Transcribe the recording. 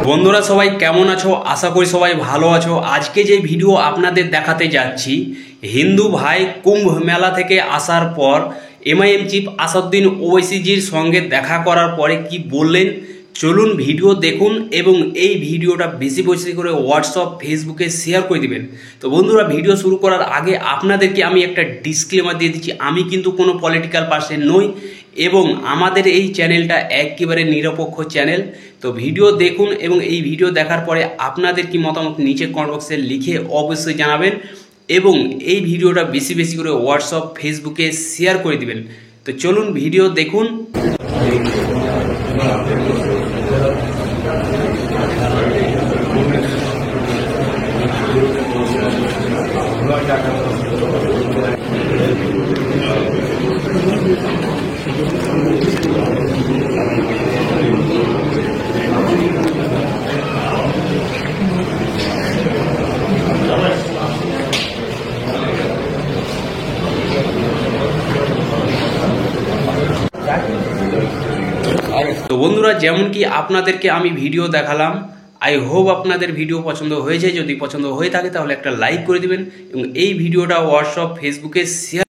বন্ধুরা সবাই কেমন আছো? আশা করি সবাই ভালো আছো। আজকে যে ভিডিও আপনাদের দেখাতে যাচ্ছি, হিন্দু ভাই কুম্ভ মেলা থেকে আসার পর এমআইএম চিফ আসাদুদ্দিন ওয়াইসিজির সঙ্গে দেখা করার পরে কি বললেন, চলুন ভিডিও দেখুন এবং এই ভিডিওটা বেশি বেশি করে হোয়াটসঅ্যাপ ফেসবুকে শেয়ার করে দিবেন। তো বন্ধুরা, ভিডিও শুরু করার আগে আপনাদেরকে আমি একটা ডিসক্লেমার দিয়ে দিচ্ছি, আমি কিন্তু কোনো পলিটিক্যাল পার্সন নই এবং আমাদের এই চ্যানেলটা একেবারে নিরপেক্ষ চ্যানেল। তো ভিডিও দেখুন এবং এই ভিডিও দেখার পরে আপনাদের কি মতামত নিচে কমেন্ট বক্সে লিখে অবশ্যই জানাবেন এবং এই ভিডিওটা বেশি বেশি করে হোয়াটসঅ্যাপ ফেসবুকে শেয়ার করে দিবেন। তো চলুন ভিডিও দেখুন। তো বন্ধুরা, যেমন কি আপনাদেরকে আমি ভিডিও দেখালাম, আই হোপ আপনাদের ভিডিও পছন্দ হয়েছে। যদি পছন্দ হয়ে থাকে তাহলে একটা লাইক করে দিবেন এবং এই ভিডিওটা হোয়াটসঅ্যাপ ফেসবুকে শেয়ার